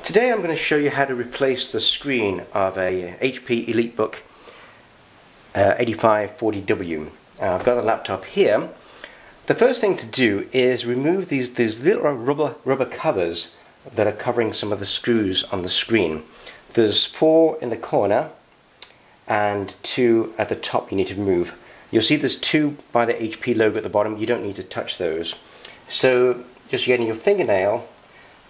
Today I'm going to show you how to replace the screen of a HP EliteBook 8540W. I've got the laptop here. The first thing to do is remove these little rubber covers that are covering some of the screws on the screen. There's 4 in the corner and 2 at the top you need to remove. You'll see there's 2 by the HP logo at the bottom. You don't need to touch those. So just getting your fingernail,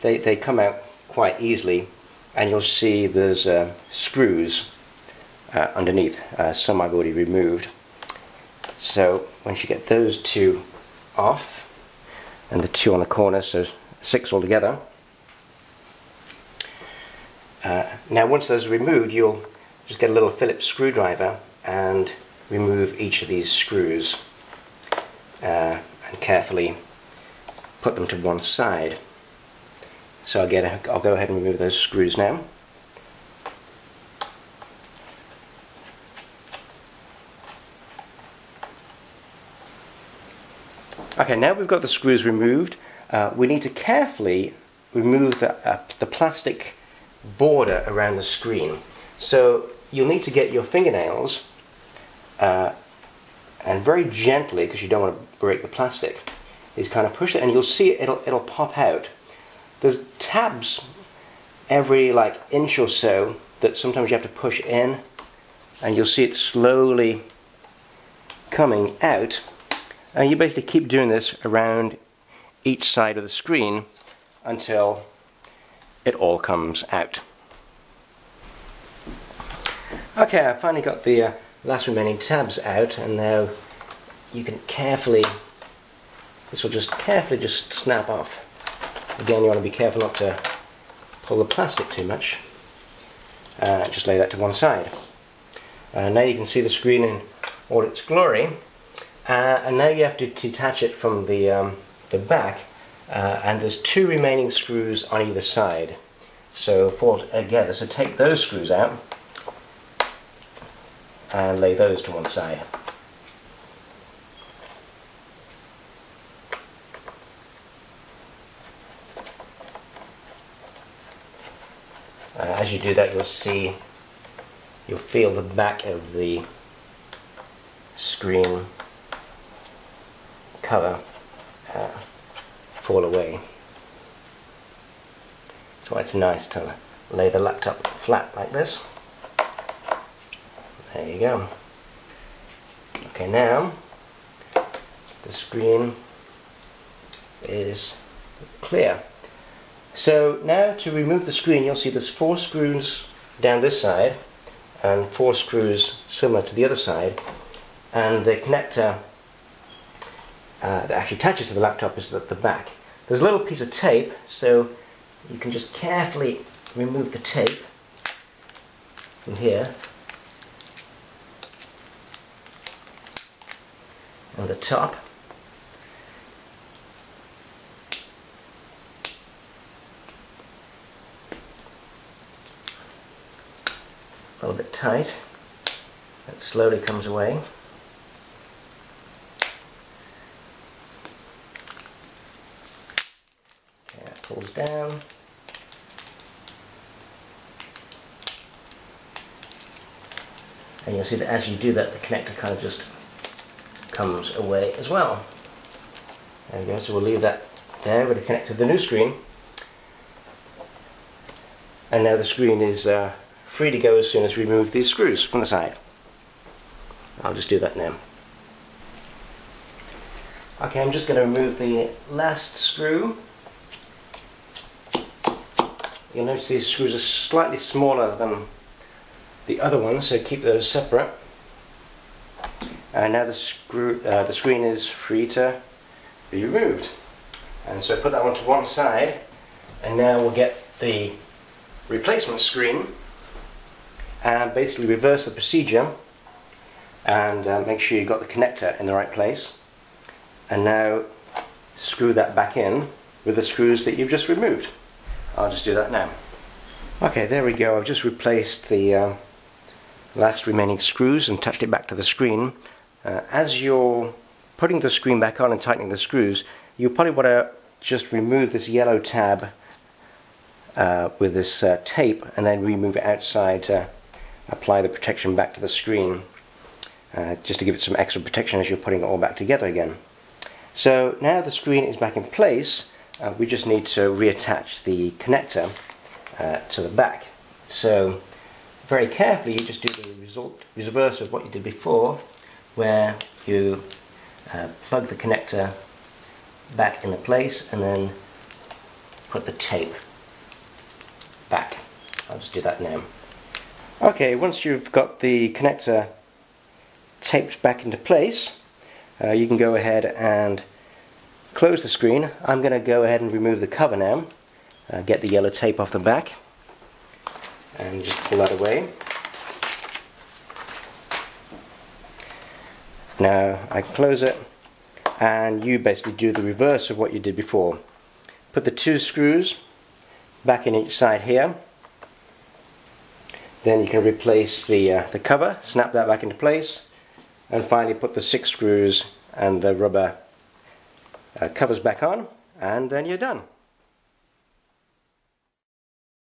they come out quite easily, and you'll see there's screws underneath. Some I've already removed. So once you get those 2 off, and the 2 on the corner, so 6 altogether. Now once those are removed, you'll just get a little Phillips screwdriver and remove each of these screws and carefully put them to one side. So I'll go ahead and remove those screws now. Okay, now we've got the screws removed, we need to carefully remove the plastic border around the screen. So you'll need to get your fingernails and very gently, because you don't want to break the plastic, is kind of push it, and you'll see it'll pop out. There's tabs every inch or so that sometimes you have to push in, and you'll see it slowly coming out, and you basically keep doing this around each side of the screen until it all comes out. Okay, I finally got the last remaining tabs out, and now you can this will just carefully snap off. Again, you want to be careful not to pull the plastic too much. Just lay that to one side. Now you can see the screen in all its glory. And now you have to detach it from the back. And there's 2 remaining screws on either side. So together, so take those screws out and lay those to one side. As you do that, you'll feel the back of the screen cover fall away. So it's nice to lay the laptop flat like this. There you go. Okay, now the screen is clear. So now to remove the screen, you'll see there's 4 screws down this side and 4 screws similar to the other side, and the connector that actually attaches to the laptop is at the back. There's a little piece of tape, so you can just carefully remove the tape from here on the top. A little bit tight. It slowly comes away. Okay, it pulls down. And you'll see that as you do that, the connector kind of just comes away as well. There we go, so we'll leave that there with the connector to the new screen. And now the screen is free to go as soon as we remove these screws from the side. I'll just do that now. Okay, I'm just going to remove the last screw. You'll notice these screws are slightly smaller than the other ones, so keep those separate. And now the screen is free to be removed. And so put that one to one side, and now we'll get the replacement screen and basically reverse the procedure and make sure you've got the connector in the right place, and now screw that back in with the screws that you've just removed. I'll just do that now. Okay, there we go. I've just replaced the last remaining screws and touched it back to the screen. As you're putting the screen back on and tightening the screws, you probably want to just remove this yellow tab with this tape, and then remove it outside to apply the protection back to the screen, just to give it some extra protection as you're putting it all back together again. So now the screen is back in place, we just need to reattach the connector to the back. So very carefully you just do the reverse of what you did before, where you plug the connector back into place and then put the tape back. I'll just do that now. Okay, once you've got the connector taped back into place, you can go ahead and close the screen. I'm going to go ahead and remove the cover now, get the yellow tape off the back and just pull that away. Now I can close it, and you basically do the reverse of what you did before. Put the 2 screws back in each side here, then you can replace the cover, snap that back into place, and finally put the 6 screws and the rubber covers back on, and then you're done.